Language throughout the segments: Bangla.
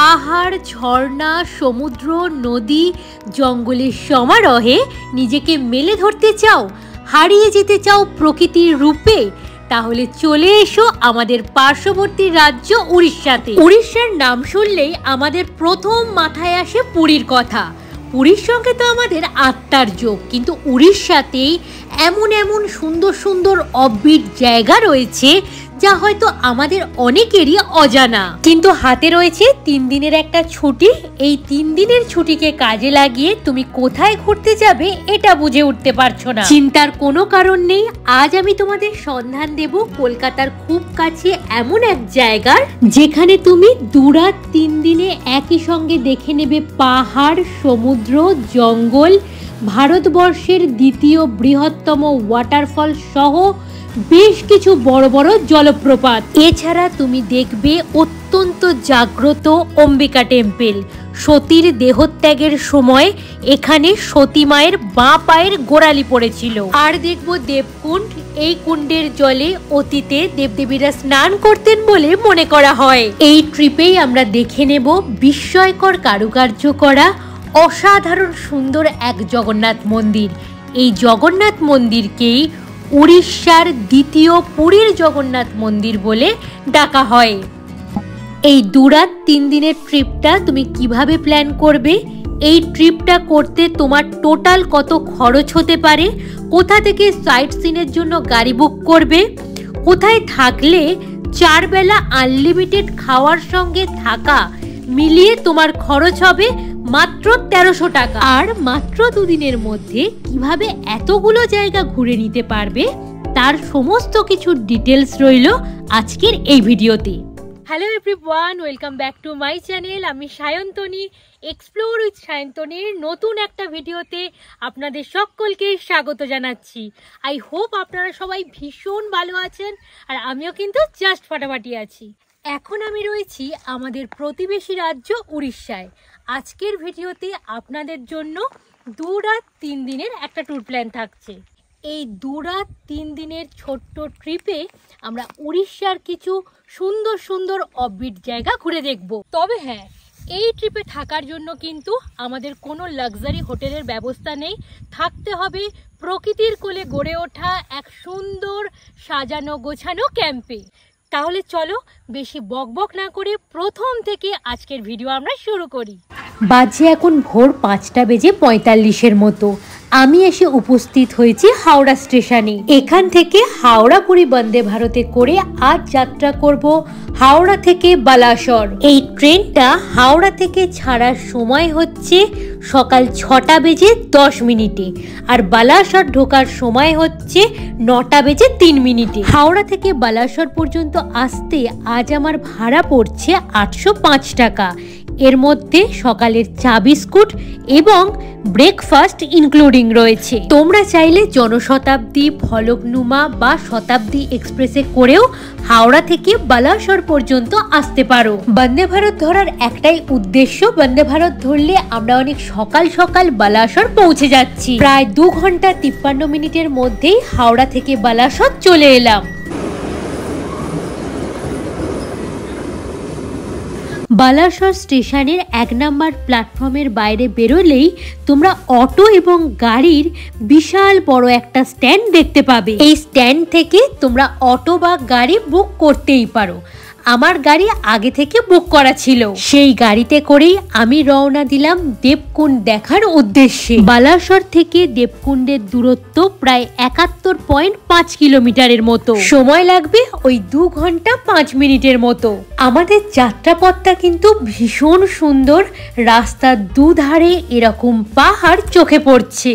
পাহাড়, ঝর্ণা, সমুদ্র, নদী, জঙ্গলের সমারোহে নিজেকে মেলে ধরতে চাও, হারিয়ে যেতে চাও প্রকৃতির রূপে? তাহলে চলে এসো আমাদের পার্শ্ববর্তী রাজ্য উড়িষ্যাতে। উড়িষ্যার নাম শুনলেই আমাদের প্রথম মাথায় আসে পুরীর কথা। পুরীর সঙ্গে তো আমাদের আত্মার যোগ, কিন্তু উড়িষ্যাতেই এমন এমন সুন্দর সুন্দর অফবিট জায়গা রয়েছে যা হয়তো আমাদের অনেকেরই অজানা। কিন্তু হাতে রয়েছে 3 দিনের একটা ছুটি। এই 3 দিনের ছুটিকে কাজে লাগিয়ে তুমি কোথায় ঘুরতে যাবে এটা বুঝে উঠতে পারছো না। চিন্তার কোনো কারণ নেই, আজ আমি তোমাদের সন্ধান দেব কলকাতার খুব কাছে এমন এক জায়গার, যেখানে তুমি 2 রাত 3 দিনে একই সঙ্গে দেখে নেবে পাহাড়, সমুদ্র, জঙ্গল, ভারতবর্ষের দ্বিতীয় বৃহত্তম ওয়াটারফল সহ বেশ কিছু বড় বড় জলপ্রপাত। এছাড়া তুমি দেখবে অত্যন্ত জাগ্রত অম্বিকা টেম্পল। সতীর দেহত্যাগের সময় এখানে সতী মায়ের বাঁ পায়ের গোড়ালি পড়েছিল। আর দেখবো দেবকুণ্ড। এই কুণ্ডের জলে অতীতে দেবদেবীরা স্নান করতেন বলে মনে করা হয়। এই ট্রিপেই আমরা দেখে নেব বিস্ময়কর কারুকার্য করা অসাধারণ সুন্দর এক জগন্নাথ মন্দির। এই জগন্নাথ মন্দিরকেই উড়িষ্যার দ্বিতীয় পুরীর জগন্নাথ মন্দির বলে ডাকা হয়। এই 2 রাত 3 দিনের ট্রিপটা তুমি কিভাবে প্ল্যান করবে? এই ট্রিপটা করতে তোমার টোটাল কত খরচ হতে পারে? কোথা থেকে সাইট সিনের জন্য গাড়ি বুক করবে? কোথায় থাকলে 4 বেলা আনলিমিটেড খাওয়ার সঙ্গে থাকা মিলিয়ে তোমার খরচ হবে মাত্র 1300 টাকা। আর মাত্র 2 দিনের মধ্যে কিভাবে এতগুলো জায়গা ঘুরে নিতে পারবে তার সমস্ত কিছু ডিটেলস রইল আজকের এই ভিডিওতে। Hello everyone, welcome back to my channel. আমি সায়ন্তনী, এক্সপ্লোর উইথ সায়ন্তনীর নতুন একটা ভিডিওতে আপনাদের সকলকে স্বাগত জানাচ্ছি। আই হোপ আপনারা সবাই ভীষণ ভালো আছেন, আর আমিও কিন্তু জাস্ট ফাটাফাটি আছি। এখন আমি রয়েছি আমাদের প্রতিবেশী রাজ্য উড়িষ্যায়। আজকের ভিডিওতে আপনাদের জন্য 2 রাত 3 দিনের একটা ট্যুর প্ল্যান থাকছে। এই 2 রাত 3 দিনের ছোট্ট ট্রিপে আমরা উড়িষ্যার কিছু সুন্দর সুন্দর অফবিট জায়গা ঘুরে দেখব। তবে হ্যাঁ, এই ট্রিপে থাকার জন্য কিন্তু আমাদের কোনো লাক্সারি হোটেলের ব্যবস্থা নেই। থাকতে হবে প্রকৃতির কোলে গড়ে ওঠা এক সুন্দর সাজানো গোছানো ক্যাম্পে। তাহলে চলো বেশি বকবক না করে প্রথম থেকে আজকের ভিডিও আমরা শুরু করি। বাজে এখন ভোর 5:45 মতো। আমি এসে উপস্থিত হয়েছি হাওড়া স্টেশনে। এখান থেকে হাওড়া পুরী বন্দে ভারতে করে আজ যাত্রা করব হাওড়া থেকে বালাসর। এই ট্রেনটা হাওড়া থেকে ছাড়ার সময় হচ্ছে সকাল 6:10 আর বালাসর ঢোকার সময় হচ্ছে 9:03। হাওড়া থেকে বালাসর পর্যন্ত আসতে আজ আমার ভাড়া পড়ছে 805 টাকা। এর মধ্যে সকালের চা বিস্কুট এবং ব্রেকফাস্ট ইনক্লুডিং রয়েছে। তোমরা চাইলে জনশতাব্দী, ফলকনুমা বা শতাব্দী এক্সপ্রেসে করেও হাওড়া থেকে বালাসর পর্যন্ত আসতে পারো। বন্দে ভারত ধরার একটাই উদ্দেশ্য, বন্দে ভারত ধরলে আমরা অনেক সকাল সকাল বালাসর পৌঁছে যাচ্ছি। প্রায় 2 ঘন্টা 53 মিনিটের মধ্যেই হাওড়া থেকে বালাসর চলে এলাম। বালাসর স্টেশনের 1 নম্বর প্ল্যাটফর্মের বাইরে বেরোলেই তোমরা অটো এবং গাড়ির বিশাল বড় একটা স্ট্যান্ড দেখতে পাবে। এই স্ট্যান্ড থেকে তোমরা অটো বা গাড়ি বুক করতেই পারো। আমার গাড়ি আগে থেকে বুক করা ছিল। সেই গাড়িতে করেই আমি রওনা দিলাম দেবকুণ্ড দেখার উদ্দেশ্যে। বালাসর থেকে দেবকুণ্ডের দূরত্ব প্রায় 71.5 কিলোমিটারের মতো। সময় লাগবে ওই 2 ঘন্টা 5 মিনিটের মতো। আমাদের যাত্রাপথটা কিন্তু ভীষণ সুন্দর। রাস্তার দুধারে এরকম পাহাড় চোখে পড়ছে।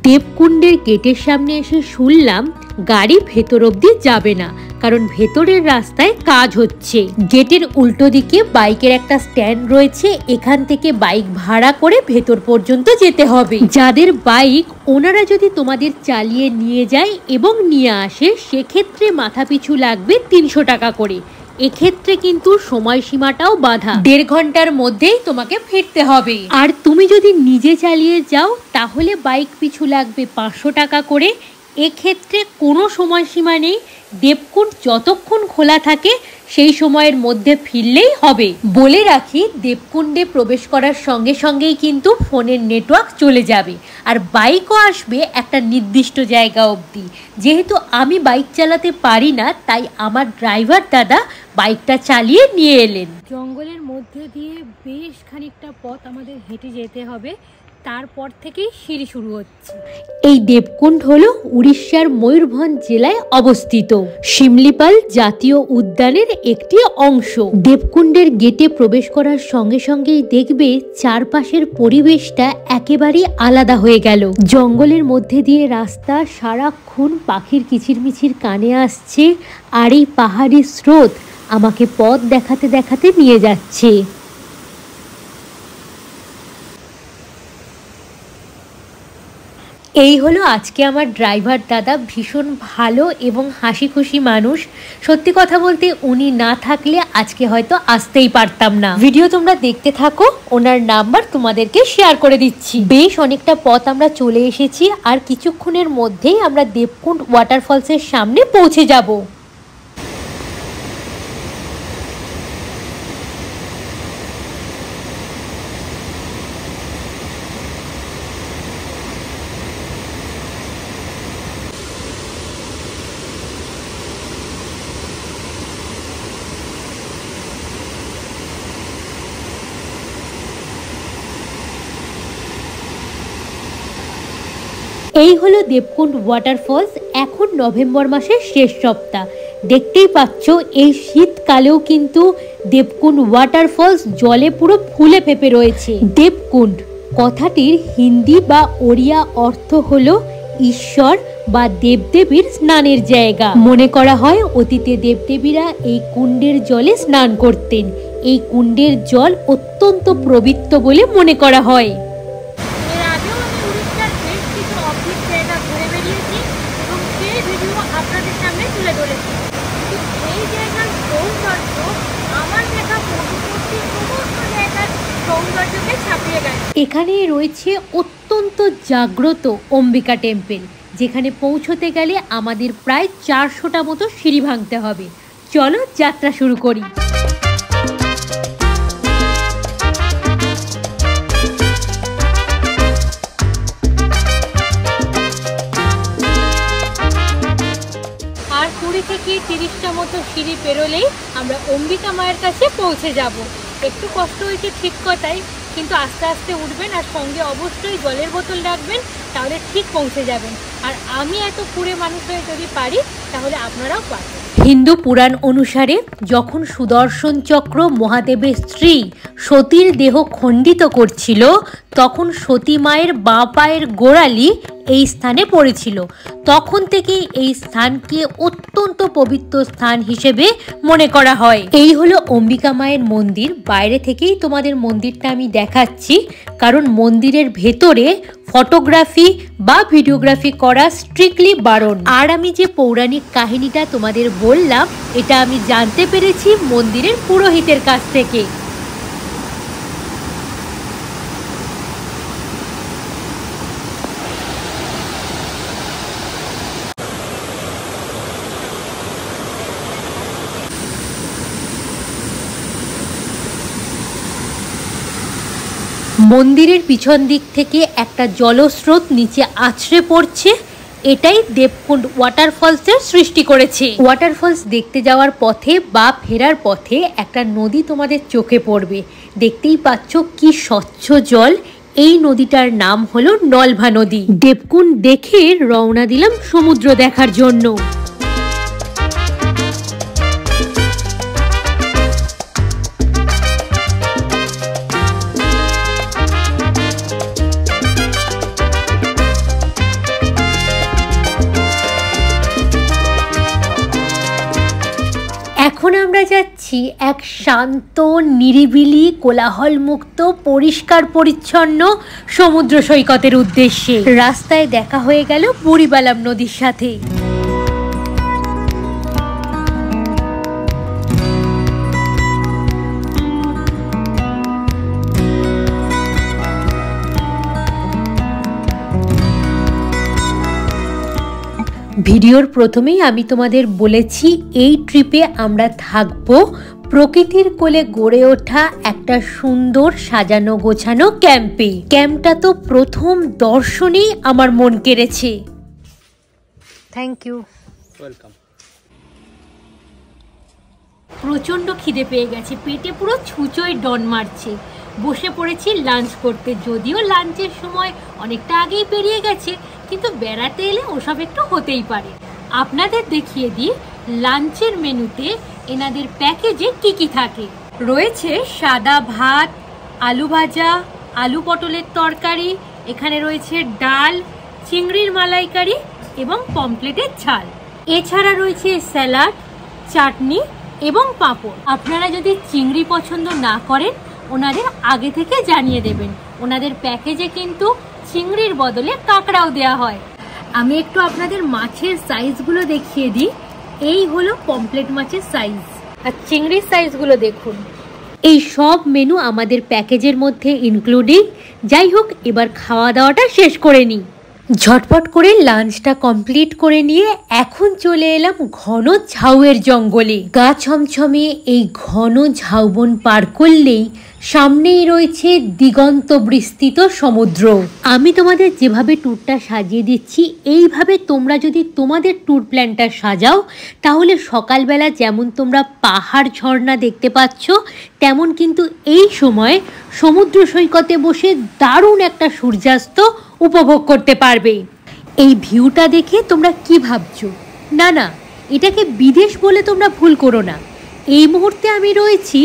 দেবকুণ্ডের গেটের সামনে এসে শুনলাম গাড়ি ভেতর অবধি যাবে না, কারণ ভেতরের রাস্তায় কাজ হচ্ছে। গেটের উল্টো দিকে বাইকের একটা স্ট্যান্ড রয়েছে, এখান থেকে বাইক ভাড়া করে ভেতর পর্যন্ত যেতে হবে। যাদের বাইক ওনারা যদি তোমাদের চালিয়ে নিয়ে যায় এবং নিয়ে আসে, সেক্ষেত্রে মাথাপিছু লাগবে 300 টাকা করে। এক্ষেত্রে কিন্তু সময়সীমাটাও বাঁধা, 1.5 ঘন্টার মধ্যেই তোমাকে ফিরতে হবে। আর তুমি যদি নিজে চালিয়ে যাও তাহলে বাইক পিছু লাগবে 500 টাকা করে। এক্ষেত্রে কোনো সময়সীমা নেই, দেবকুণ্ড যতক্ষণ খোলা থাকে সেই সময়ের মধ্যে ফিরলেই হবে। বলে রাখি, দেবকুণ্ডে প্রবেশ করার সঙ্গে সঙ্গেই কিন্তু ফোনের নেটওয়ার্ক চলে যাবে, আর বাইকও আসবে একটা নির্দিষ্ট জায়গা অবধি। যেহেতু আমি বাইক চালাতে পারি না, তাই আমার ড্রাইভার দাদা বাইকটা চালিয়ে নিয়ে এলেন। জঙ্গলের মধ্যে দিয়ে বেশ খানিকটা পথ আমাদের হেঁটে যেতে হবে, তারপর থেকেই সিঁড়ি শুরু হচ্ছে। এই দেবকুণ্ড হলো উড়িষ্যার ময়ূরভঞ্জ জেলায় অবস্থিত শিমলিপাল জাতীয় উদ্যানের একটি অংশ। দেবকুণ্ডের গেটে প্রবেশ করার সঙ্গে সঙ্গেই দেখবে চারপাশের পরিবেশটা একেবারেই আলাদা হয়ে গেল। জঙ্গলের মধ্যে দিয়ে রাস্তা, সারাক্ষণ পাখির কিচিরমিচির কানে আসছে, আর এই পাহাড়ি স্রোত আমাকে পথ দেখাতে দেখাতে নিয়ে যাচ্ছে। এই হলো আজকে আমার ড্রাইভার দাদা, ভীষণ ভালো এবং হাসি খুশি মানুষ। সত্যি কথা বলতে উনি না থাকলে আজকে হয়তো আসতেই পারতাম না। ভিডিও তোমরা দেখতে থাকো, ওনার নাম্বার তোমাদেরকে শেয়ার করে দিচ্ছি। বেশ অনেকটা পথ আমরা চলে এসেছি, আর কিছুক্ষণের মধ্যেই আমরা দেবকুণ্ড ওয়াটারফলসের সামনে পৌঁছে যাব। এই হলো দেবকুণ্ড ওয়াটারফলস। এখন নভেম্বর মাসের শেষ সপ্তাহ, দেখতেই পাচ্ছ এই শীতকালেও কিন্তু দেবকুণ্ড ওয়াটারফলস জলে পুরো ফুলে ফেপে রয়েছে। দেবকুণ্ড কথাটির হিন্দি বা ওড়িয়া অর্থ হলো ঈশ্বর বা দেবদেবীর স্নানের জায়গা। মনে করা হয় অতীতে দেবদেবীরা এই কুণ্ডের জলে স্নান করতেন। এই কুণ্ডের জল অত্যন্ত পবিত্র বলে মনে করা হয়। আপনাদের সামনে তুলে ধরেছি, এই জায়গার সৌন্দর্য আমার দেখা পূর্ববর্তী সমস্ত জায়গার সৌন্দর্যকে ছাপিয়ে গেছে। এখানে রয়েছে অত্যন্ত জাগ্রত অম্বিকা টেম্পল, যেখানে পৌঁছতে গেলে আমাদের প্রায় 400টা মতো সিঁড়ি ভাঙতে হবে। চলো যাত্রা শুরু করি। থেকে 30টা মতো সিঁড়ি পেরোলেই আমরা অম্বিকা মায়ের কাছে পৌঁছে যাব। একটু কষ্ট হয়েছে ঠিক কথাই, কিন্তু আস্তে আস্তে উঠবেন, আর সঙ্গে অবশ্যই জলের বোতল রাখবেন, তাহলে ঠিক পৌঁছে যাবেন। আর আমি এত কুড়ে মানুষ হয়ে যদি পারি, তাহলে আপনারাও পারবেন। হিন্দু পুরাণ অনুসারে যখন সুদর্শন চক্র মহাদেবের স্ত্রী সতীর দেহ খণ্ডিত করছিল, তখন সতী মায়ের বাঁ পায়ের গোড়ালি এই স্থানে পড়েছিল। তখন থেকেই এই স্থানকে অত্যন্ত পবিত্র স্থান হিসেবে মনে করা হয়। এই হলো অম্বিকা মায়ের মন্দির। বাইরে থেকেই তোমাদের মন্দিরটা আমি দেখাচ্ছি, কারণ মন্দিরের ভেতরে ফটোগ্রাফি বা ভিডিওগ্রাফি করা স্ট্রিক্টলি বারণ। আর আমি যে পৌরাণিক কাহিনীটা তোমাদের বললাম, এটা আমি জানতে পেরেছি মন্দিরের পুরোহিতের কাছ থেকে। মন্দিরের পিছন দিক থেকে একটা জলস্রোত নিচে আছড়ে পড়ছে, এটাই দেবকুণ্ড ওয়াটারফলসের সৃষ্টি করেছে। ওয়াটারফলস দেখতে যাওয়ার পথে বা ফেরার পথে একটা নদী তোমাদের চোখে পড়বে। দেখতেই পাচ্ছ কি স্বচ্ছ জল। এই নদীটার নাম হলো নলভা নদী। দেবকুণ্ড দেখে রওনা দিলাম সমুদ্র দেখার জন্য। আমরা যাচ্ছি এক শান্ত, নিরিবিলি, কোলাহলমুক্ত, পরিষ্কার পরিচ্ছন্ন সমুদ্র সৈকতের উদ্দেশ্যে। রাস্তায় দেখা হয়ে গেল বুড়িবালাম নদীর সাথে। ভিডিওর প্রথমেই আমি তোমাদের বলেছি এই ট্রিপে আমরা থাকবো প্রকৃতির কোলে গড়ে ওঠা একটা সুন্দর সাজানো গোছানো ক্যাম্পে। ক্যাম্পটা তো প্রথম দর্শনেই আমার মন কেড়েছে। Thank you, welcome. প্রচণ্ড খিদে পেয়ে গেছে, পেটে পুরো ছুঁচোয় ডন মারছে। বসে পড়েছি লাঞ্চ করতে, যদিও লাঞ্চের সময় অনেকটা আগেই পেরিয়ে গেছে, কিন্তু বেড়াতে এলে ওসব একটু হতেই পারে। আপনাদের দেখিয়ে দিই লাঞ্চের মেনুতে এনাদের প্যাকেজে কি কি থাকে। রয়েছে সাদা ভাত, আলু ভাজা, আলু পটলের তরকারি, এখানে রয়েছে ডাল, চিংড়ির মালাইকারি এবং পমফ্লেটের ঝাল। এছাড়া রয়েছে স্যালাড, চাটনি এবং পাঁপড়। আপনারা যদি চিংড়ি পছন্দ না করেন ওনাদের আগে থেকে জানিয়ে দেবেন। ওনাদের প্যাকেজে কিন্তু চিংড়ির বদলে কাঁকড়াও দেওয়া হয়। আমি একটু আপনাদের মাছের সাইজগুলো দেখিয়ে দিই। এই হলো পমফ্লেট মাছের সাইজ, আর চিংড়ির সাইজগুলো দেখুন। এই সব মেনু আমাদের প্যাকেজের মধ্যে ইনক্লুডিং। যাই হোক, এবার খাওয়া দাওয়াটা শেষ করে নিই। ঝটপট করে লাঞ্চটা কমপ্লিট করে নিয়ে এখন চলে এলাম ঘন ঝাউয়ের জঙ্গলে। গা ছমছমে এই ঘন ঝাউবন পার করলেই সামনেই রয়েছে দিগন্ত বিস্তৃত সমুদ্র। আমি তোমাদের যেভাবে ট্যুরটা সাজিয়ে দিচ্ছি, এইভাবে তোমরা যদি তোমাদের ট্যুর প্ল্যানটা সাজাও, তাহলে সকালবেলা যেমন তোমরা পাহাড় ঝর্ণা দেখতে পাচ্ছ, তেমন কিন্তু এই সময় সমুদ্র সৈকতে বসে দারুণ একটা সূর্যাস্ত উপভোগ করতে পারবে। এই ভিউটা দেখে তোমরা কি ভাবছো? না না, এটাকে বিদেশ বলে তোমরা ভুল করো না। এই মুহূর্তে আমি রয়েছি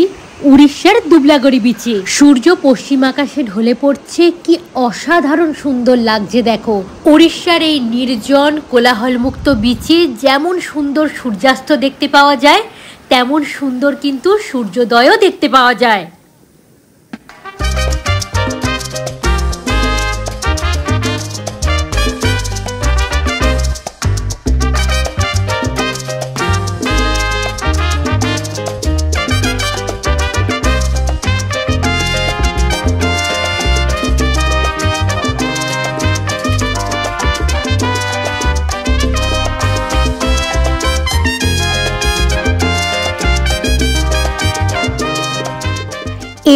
উড়িষ্যার দুবলাগড়ি বিচে। সূর্য পশ্চিম আকাশে ঢলে পড়ছে, কি অসাধারণ সুন্দর লাগছে দেখো। উড়িষ্যার এই নির্জন কোলাহলমুক্ত বিচে যেমন সুন্দর সূর্যাস্ত দেখতে পাওয়া যায়, তেমন সুন্দর কিন্তু সূর্যোদয়ও দেখতে পাওয়া যায়।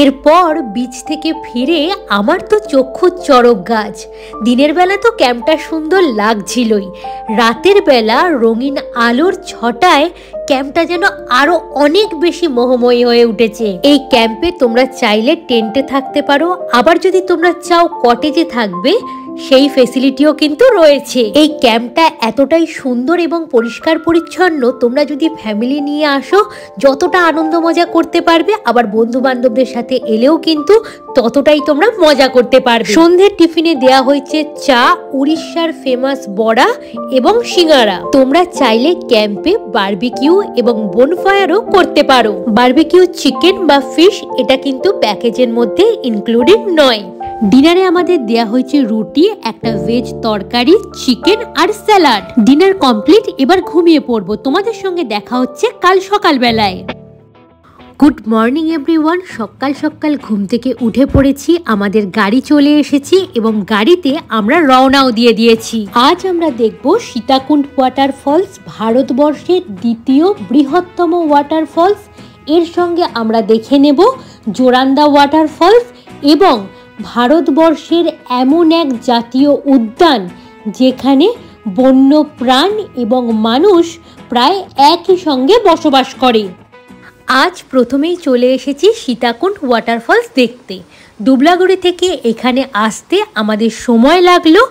এরপর বিচ থেকে ফিরে আমার তো চক্ষু চড়ক গাছ। দিনের বেলা তো ক্যাম্পটা সুন্দর লাগছিলই, রাতের বেলা রঙিন আলোর ছটায় ক্যাম্পটা যেন আরো অনেক বেশি মোহময়ী হয়ে উঠেছে। এই ক্যাম্পে তোমরা চাইলে টেন্টে থাকতে পারো, আবার যদি তোমরা চাও কটেজে থাকবে, সেই ফেসিলিটিও কিন্তু রয়েছে। এই ক্যাম্পটা এতটাই সুন্দর এবং পরিষ্কার পরিচ্ছন্ন, তোমরা যদি ফ্যামিলি নিয়ে আসো যতটা আনন্দ মজা করতে পারবে, আবার বন্ধু বান্ধবদের সাথে এলেও কিন্তু ততটাই তোমরা মজা করতে পারবে। সন্ধ্যের টিফিনে দেয়া হয়েছে চা, উড়িষ্যার ফেমাস বড়া এবং সিঙ্গারা। তোমরা চাইলে ক্যাম্পে বারবিকিউ এবং বনফায়ারও করতে পারো। বারবিকিউ চিকেন বা ফিশ, এটা কিন্তু প্যাকেজের মধ্যে ইনক্লুডেড নয়। ডিনারে আমাদের দেয়া হয়েছে রুটি, একটা ভেজ তরকারি, চিকেন আর স্যালাড। ডিনার কমপ্লিট, এবার ঘুমিয়ে পড়বো। তোমাদের সঙ্গে দেখা হচ্ছে কাল সকালবেলায়। Good morning everyone. সকাল সকাল ঘুম থেকে উঠে পড়েছি, আমাদের গাড়ি চলে এসেছি এবং গাড়িতে আমরা রওনাও দিয়ে দিয়েছি। আজ আমরা দেখব সীতাকুণ্ড ওয়াটারফলস, ভারতবর্ষের দ্বিতীয় বৃহত্তম ওয়াটারফলস। এর সঙ্গে আমরা দেখে নেব জোরান্দা ওয়াটারফলস এবং ভারতবর্ষের এমন এক জাতীয় উদ্যান যেখানে বন্য প্রাণ এবং মানুষ প্রায় একই সঙ্গে বসবাস করে। আজ প্রথমেই চলে এসেছি সীতাকুণ্ড ওয়াটারফলস দেখতে। দুবলাগড়ি থেকে এখানে আসতে আমাদের সময় লাগলো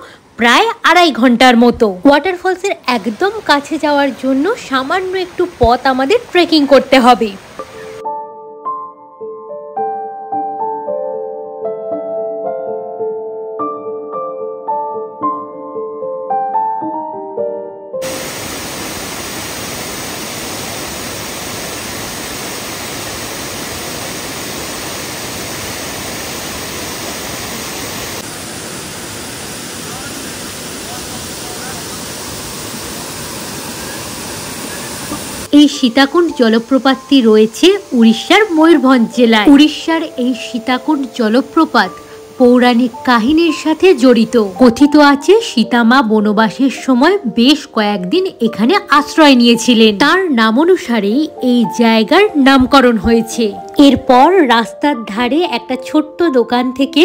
প্রায় 2.5 ঘন্টার মতো। ওয়াটারফলসের একদম কাছে যাওয়ার জন্য সামান্য একটু পথ আমাদের ট্রেকিং করতে হবে। এই সীতাকুণ্ড জলপ্রপাতটি রয়েছে উড়িষ্যার ময়ূরভঞ্জ জেলায়। উড়িষ্যার এই সীতাকুণ্ড জলপ্রপাত পৌরাণিক কাহিনীর সাথে জড়িত। কথিত আছে সীতামা বনবাসের সময় বেশ কয়েকদিন এখানে আশ্রয় নিয়েছিলেন। তার নামানুসারেই এই জায়গার নামকরণ হয়েছে। এরপর রাস্তার ধারে একটা ছোট্ট দোকান থেকে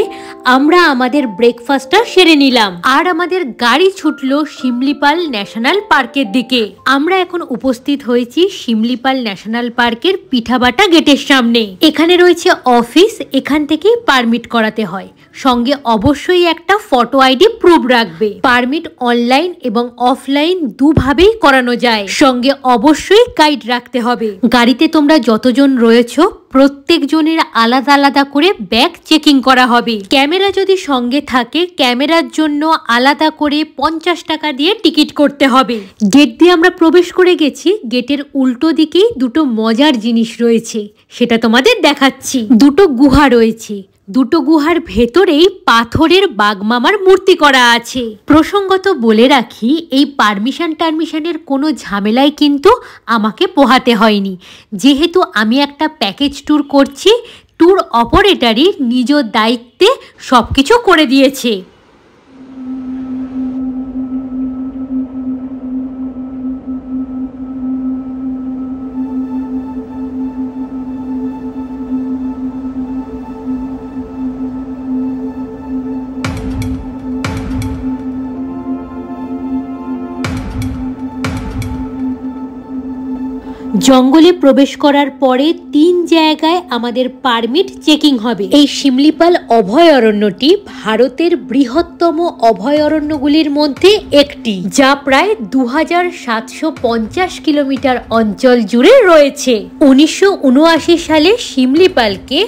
আমরা আমাদের ব্রেকফাস্টটা সেরে নিলাম, আর আমাদের গাড়ি ছুটলো শিমলিপাল ন্যাশনাল পার্কের দিকে। আমরা এখন উপস্থিত হয়েছি শিমলিপাল ন্যাশনাল পার্কের পিঠাবাটা গেটের সামনে। এখানে রয়েছে অফিস, এখান থেকেই পারমিট করাতে হয়। সঙ্গে অবশ্যই একটা ফটো আইডি প্রুফ রাখবে। পারমিট অনলাইন এবং অফলাইন দুভাবেই করানো যায়। সঙ্গে অবশ্যই গাইড রাখতে হবে। গাড়িতে তোমরা যতজন রয়েছো প্রত্যেকজনের আলাদা আলাদা করে ব্যাগ চেকিং করা হবে। ক্যামেরা যদি সঙ্গে থাকে ক্যামেরার জন্য আলাদা করে 50 টাকা দিয়ে টিকিট করতে হবে। গেট দিয়ে আমরা প্রবেশ করে গেছি। গেটের উল্টো দিকেই দুটো মজার জিনিস রয়েছে, সেটা তোমাদের দেখাচ্ছি। দুটো গুহা রয়েছে। দুটো গুহার ভেতরেই পাথরের বাঘমামার মূর্তি করা আছে। প্রসঙ্গত বলে রাখি, এই পারমিশনের কোনো ঝামেলায় কিন্তু আমাকে পোহাতে হয়নি, যেহেতু আমি একটা প্যাকেজ ট্যুর করছি। ট্যুর অপারেটরই নিজ দায়িত্বে সবকিছু করে দিয়েছে। জঙ্গলে প্রবেশ করার পরে 3 জায়গায় আমাদের পারমিট চেকিং হবে। এই শিমলিপাল অভয়ারণ্যটি ভারতের বৃহত্তম অভয়ারণ্যগুলির মধ্যে একটি, যা প্রায় 2750 কিলোমিটার অঞ্চল জুড়ে রয়েছে। 1979 সালে শিমলিপালকে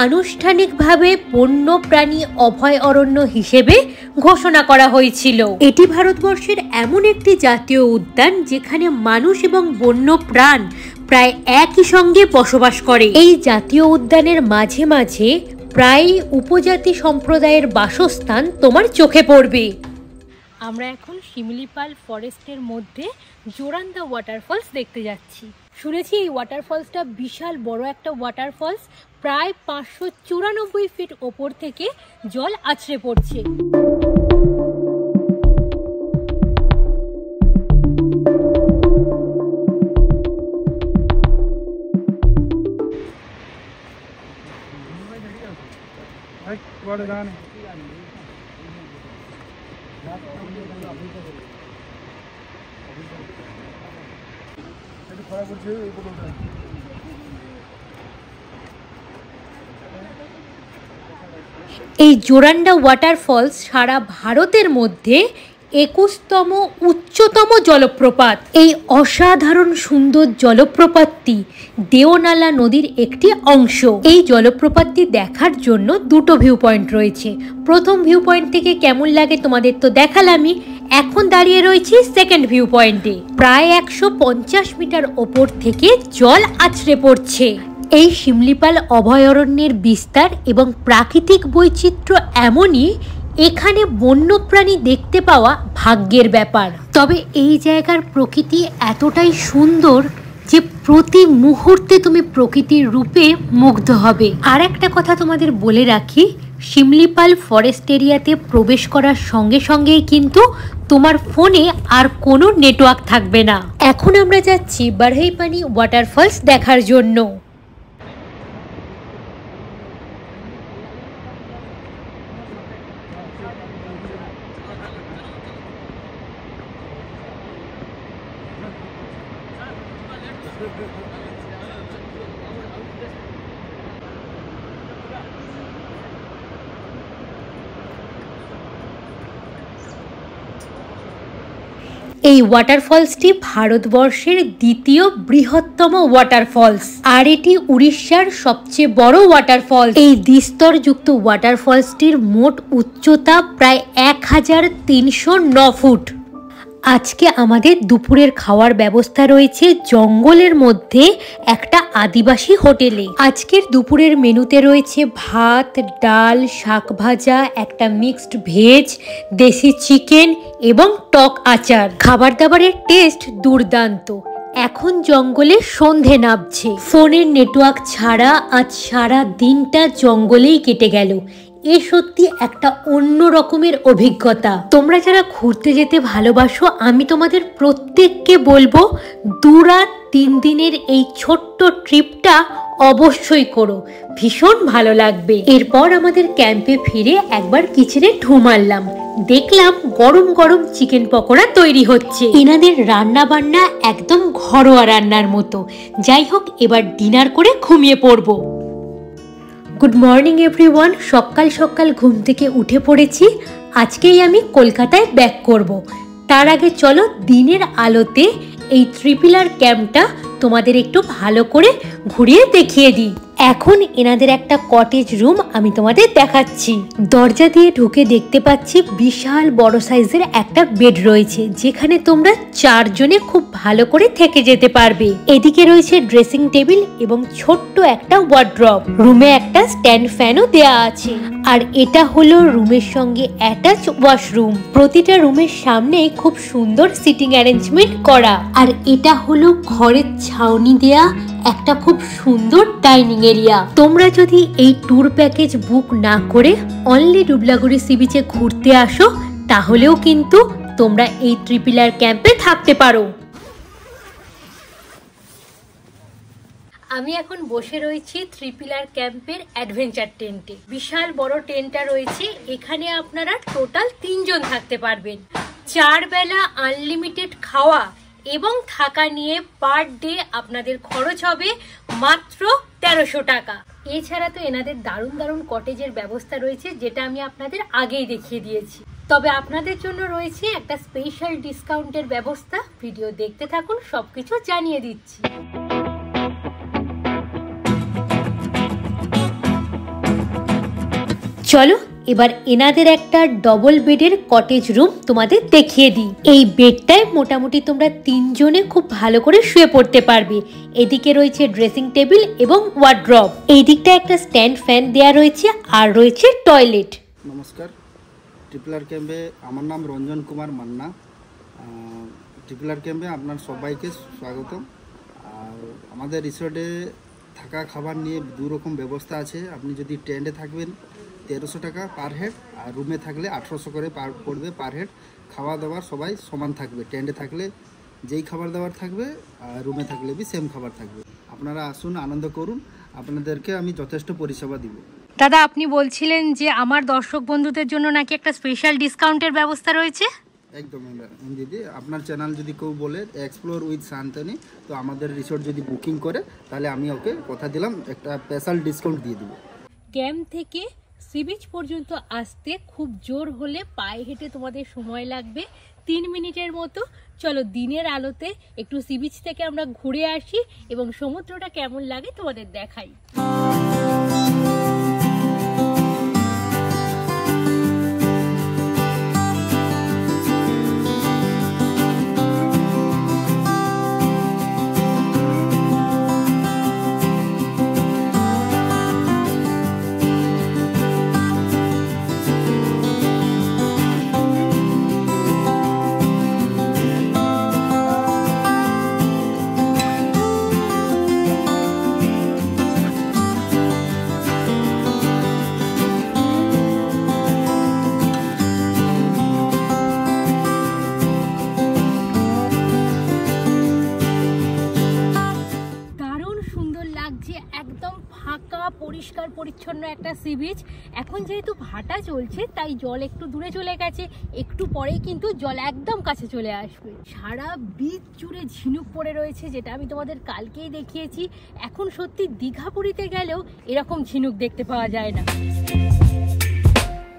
আনুষ্ঠানিকভাবে বন্যপ্রাণী অভয়ারণ্য হিসেবে ঘোষণা করা হয়েছিল। এটি ভারতবর্ষের এমন একটি জাতীয় উদ্যান যেখানে মানুষ এবং বন্য প্রাণ প্রায় একই সঙ্গে বসবাস করে। এই জাতীয় উদ্যানের মাঝে মাঝে প্রায় উপজাতি সম্প্রদায়ের বাসস্থান তোমার চোখে পড়বে। আমরা এখন শিমলিপাল ফরেস্টের মধ্যে জোরান্দা ওয়াটারফলস দেখতে যাচ্ছি। শুনেছি এই ওয়াটারফলসটা বিশাল বড় একটা ওয়াটারফলস, প্রায় 594 ফিট ওপর থেকে জল আছড়ে পড়ছে। এই জোরান্ডা ওয়াটারফলস সারা ভারতের মধ্যে 21তম উচ্চতম জলপ্রপাত। এই অসাধারণ সুন্দর জলপ্রপাতটি দেওনালা নদীর একটি অংশ। এই জলপ্রপাতটি দেখার জন্য দুটো ভিউ পয়েন্ট রয়েছে। প্রথম ভিউ পয়েন্ট থেকে কেমন লাগে তোমাদের তো দেখালামই। এখন দাঁড়িয়ে রয়েছি সেকেন্ড ভিউ পয়েন্টে। প্রায় 150 মিটার ওপর থেকে জল আছড়ে পড়ছে। এই শিমলিপাল অভয়ারণ্যের বিস্তার এবং প্রাকৃতিক বৈচিত্র্য এমনই, এখানে বন্যপ্রাণী দেখতে পাওয়া ভাগ্যের ব্যাপার। তবে এই জায়গার প্রকৃতি এতটাই সুন্দর যে প্রতি মুহূর্তে তুমি প্রকৃতির রূপে মুগ্ধ হবে। আর একটা কথা তোমাদের বলে রাখি, শিমলিপাল ফরেস্ট এরিয়াতে প্রবেশ করার সঙ্গে সঙ্গেই কিন্তু তোমার ফোনে আর কোনো নেটওয়ার্ক থাকবে না। এখন আমরা যাচ্ছি বারহাইপানি ওয়াটারফলস দেখার জন্য। এই ওয়াটারফলসটি ভারতবর্ষের দ্বিতীয় বৃহত্তম ওয়াটারফলস, আর এটি উড়িষ্যার সবচেয়ে বড় ওয়াটারফল। এই দ্বিস্তরযুক্ত ওয়াটারফলসটির মোট উচ্চতা প্রায় 1309 ফুট। আজকে আমাদের দুপুরের খাওয়ার ব্যবস্থা রয়েছে জঙ্গলের মধ্যে একটা আদিবাসী হোটেলে। আজকের দুপুরের মেনুতে রয়েছে ভাত, ডাল, শাক ভাজা, একটা মিক্সড ভেজ, দেশি চিকেন এবং টক আচার। খাবার দাবারের টেস্ট দুর্দান্ত। এখন জঙ্গলে সন্ধে নামছে। ফোনের নেটওয়ার্ক ছাড়া আজ সারা দিনটা জঙ্গলেই কেটে গেল। এ সত্যি একটা অন্য রকমের অভিজ্ঞতা। তোমরা যারা ঘুরতে যেতে ভালোবাসো, আমি তোমাদের প্রত্যেককে বলবো 2 রাত 3 দিনের এই ছোট্ট ট্রিপটা অবশ্যই করো, ভীষণ ভালো লাগবে। এরপর আমাদের ক্যাম্পে ফিরে একবার কিচেনে ঢু মারলাম, দেখলাম গরম গরম চিকেন পকোড়া তৈরি হচ্ছে। এনাদের রান্না বান্না একদম ঘরোয়া রান্নার মতো। যাই হোক, এবার ডিনার করে ঘুমিয়ে পড়বো। Good morning everyone. সকাল সকাল ঘুম থেকে উঠে পড়েছি। আজকেই আমি কলকাতায় ব্যাক করব। তার আগে চলো দিনের আলোতে এই ট্রিপিলার ক্যাম্পটা তোমাদের একটু ভালো করে ঘুরিয়ে দেখিয়ে দিই। এখন এনাদের একটা কটেজ রুম আমি তোমাদের দেখাচ্ছি। দরজা দিয়ে ঢুকে দেখতে পাচ্ছি বিশাল বড় সাইজের একটা বেড রয়েছে, যেখানে তোমরা 4 জনে খুব ভালো করে থেকে যেতে পারবে। এদিকে রয়েছে ড্রেসিং টেবিল এবং ছোট্ট একটা ওয়ার্ড্রপ। রুমে একটা স্ট্যান্ড ফ্যানও দেয়া আছে। আর এটা হলো রুমের সঙ্গে অ্যাটাচ ওয়াশরুম। প্রতিটা রুমের সামনে খুব সুন্দর সিটিং অ্যারেঞ্জমেন্ট করা। আর এটা হলো খড়ের ছাউনি দেয়া একটা খুব সুন্দর ডাইনিং এরিয়া। তোমরা যদি এই ট্যুর প্যাকেজ বুক না করে অনলি ডুবলাগুড়ি সি বিচে ঘুরতে আসো, তাহলেও কিন্তু তোমরা এই ট্রিপিলার ক্যাম্পে থাকতে পারো। আমি এখন বসে রয়েছি ট্রিপিলার ক্যাম্পের অ্যাডভেঞ্চার টেন্টে। বিশাল বড় টেন্টটা রয়েছে। এখানে আপনারা টোটাল 3 জন থাকতে পারবেন। 4 বেলা আনলিমিটেড খাওয়া এবং থাকা নিয়ে পার ডে আপনাদের খরচ হবে মাত্র 1300 টাকা। এছাড়া তো এনাদের দারুণ দারুণ কটেজের ব্যবস্থা রয়েছে, যেটা আমি আপনাদের আগেই দেখিয়ে দিয়েছি। তবে আপনাদের জন্য রয়েছে একটা স্পেশাল ডিসকাউন্টের ব্যবস্থা। ভিডিও দেখতে থাকুন, সবকিছু জানিয়ে দিচ্ছি। চলো এবার এনাদের একটা ডবল বেডের কটেজ রুম তোমাদের দেখিয়ে দিই। এই বেডটায় মোটামুটি তোমরা 3 জনে খুব ভালো করে শুয়ে পড়তে পারবে। এদিকে রয়েছে ড্রেসিং টেবিল এবং ওয়ার্ড্রপ। এই দিকটা একটা স্ট্যান্ড ফ্যান দেয়া রয়েছে, আর রয়েছে টয়লেট। নমস্কার, ট্রিপিলার ক্যাম্পে আমার নাম রঞ্জন কুমার মান্না। ট্রিপিলার ক্যাম্পে আপনার সবাইকে স্বাগতম। আর আমাদের রিসোর্টে থাকা খাবার নিয়ে 2 রকম ব্যবস্থা আছে। আপনি যদি টেন্টে থাকবেন 1300 টাকা পার হেড, আর রুমে থাকলে 800 করে পড়বে পার হেড। খাওয়া দাওয়ার সবাই সমান থাকবে। টেন্টে থাকলে যেই খাবার দাবার থাকবে, আর রুমে থাকলে বি সেম খাবার থাকবে। আপনারা আসুন, আনন্দ করুন, আপনাদেরকে আমি যথেষ্ট পরিষেবা দিব। দাদা, আপনি বলছিলেন যে আমার দর্শক বন্ধুদের জন্য নাকি একটা স্পেশাল ডিসকাউন্টের ব্যবস্থা রয়েছে। একদম দিদি, আপনার চ্যানেল যদি কেউ বলে এক্সপ্লোর উইথ শান্তনী, তো আমাদের রিসোর্ট যদি বুকিং করে, তাহলে আমি ওকে কথা দিলাম একটা স্পেশাল ডিসকাউন্ট দিয়ে দেবো। ক্যাম্প থেকে সি বিচ পর্যন্ত আসতে খুব জোর হলে পায়ে হেঁটে তোমাদের সময় লাগবে 3 মিনিটের মতো। চলো দিনের আলোতে একটু সি বিচ থেকে আমরা ঘুরে আসি এবং সমুদ্রটা কেমন লাগে তোমাদের দেখাই। পরিষ্কার পরিচ্ছন্ন একটা সি বিচ। এখন যেহেতু ভাটা চলছে তাই জল একটু দূরে চলে গেছে, একটু পরেই কিন্তু জল একদম কাছে চলে আসবে। সারা বিচ জুড়ে ঝিনুক পড়ে রয়েছে, যেটা আমি তোমাদের কালকেই দেখিয়েছি। এখন সত্যি দীঘা পুরীতে গেলেও এরকম ঝিনুক দেখতে পাওয়া যায় না।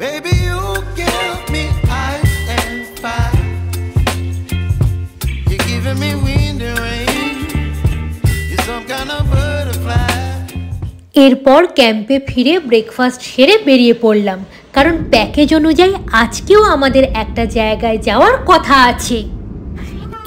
Baby, you give me ice and fire. You're giving me wind and rain. You're some kind of butterfly. এরপর ক্যাম্পে ফিরে ব্রেকফাস্ট সেরে বেরিয়ে পড়লাম, কারণ প্যাকেজ অনুযায়ী আজকেও আমাদের একটা জায়গায় যাওয়ার কথা আছে।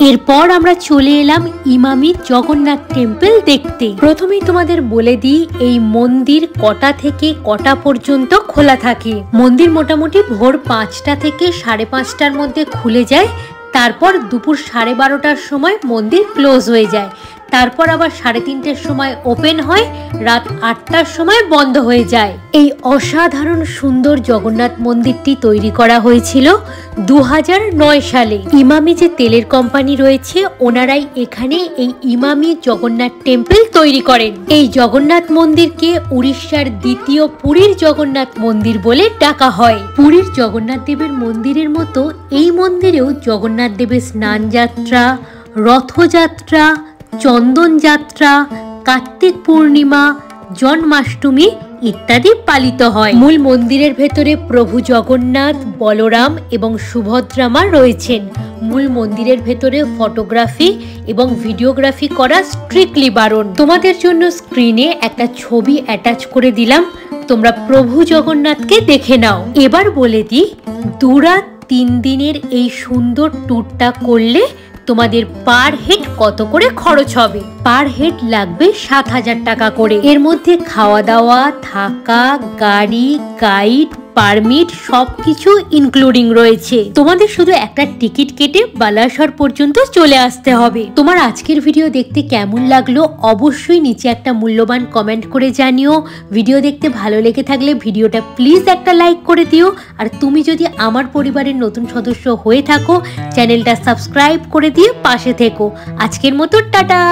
এরপর আমরা চলে এলাম ইমামি জগন্নাথ টেম্পল দেখতে। প্রথমেই তোমাদের বলে দিই, এই মন্দির কটা থেকে কটা পর্যন্ত খোলা থাকে। মন্দির মোটামুটি ভোর 5টা থেকে 5:30টার মধ্যে খুলে যায়। তারপর দুপুর 12:30টার সময় মন্দির ক্লোজ হয়ে যায়। তারপর আবার 3:30টার সময় ওপেন হয়, রাত 8টার সময় বন্ধ হয়ে যায়। এই অসাধারণ সুন্দর জগন্নাথ মন্দিরটি তৈরি করা হয়েছিল 2009 সালে। ইমামি যে তেলের কোম্পানি রয়েছে, ওনারাই এখানে এই ইমামি জগন্নাথ টেম্পল তৈরি করেন। এই জগন্নাথ মন্দিরকে উড়িষ্যার দ্বিতীয় পুরীর জগন্নাথ মন্দির বলে ডাকা হয়। পুরীর জগন্নাথ দেবের মন্দিরের মতো এই মন্দিরেও জগন্নাথ দেবের স্নান যাত্রা, রথযাত্রা, চন্দন যাত্রা, কার্তিক পূর্ণিমা, জন্মাষ্টমী ইত্যাদি পালিত হয়। মূল মন্দিরের ভেতরে প্রভু জগন্নাথ, বলরাম এবং সুভদ্রা মা রয়েছেন। মূল মন্দিরের ভেতরে ফটোগ্রাফি এবং ভিডিওগ্রাফি করা স্ট্রিক্টলি বারণ। তোমাদের জন্য স্ক্রিনে একটা ছবি অ্যাটাচ করে দিলাম, তোমরা প্রভু জগন্নাথকে দেখে নাও। এবার বলে দিই, 2 রাত 3 দিনের এই সুন্দর ট্যুরটা করলে তোমাদের পার হেড কত করে খরচ হবে? পার হেড লাগবে 7,000 টাকা করে। এর মধ্যে খাওয়া দাওয়া, থাকা, গাড়ি, গাইড, পারমিট সবকিছু ইনক্লুডিং রয়েছে। তোমাদের শুধু একটা টিকিট কেটে বালাসর পর্যন্ত চলে আসতে হবে। তোমার আজকের ভিডিও দেখতে কেমন লাগলো অবশ্যই নিচে একটা মূল্যবান কমেন্ট করে জানিও। ভিডিও দেখতে ভালো লেগে থাকলে ভিডিওটা প্লিজ একটা লাইক করে দিও। আর তুমি যদি আমার পরিবারের নতুন সদস্য হয়ে থাকো, চ্যানেলটা সাবস্ক্রাইব করে দিয়ে পাশে থেকো। আজকের মতো টাটা।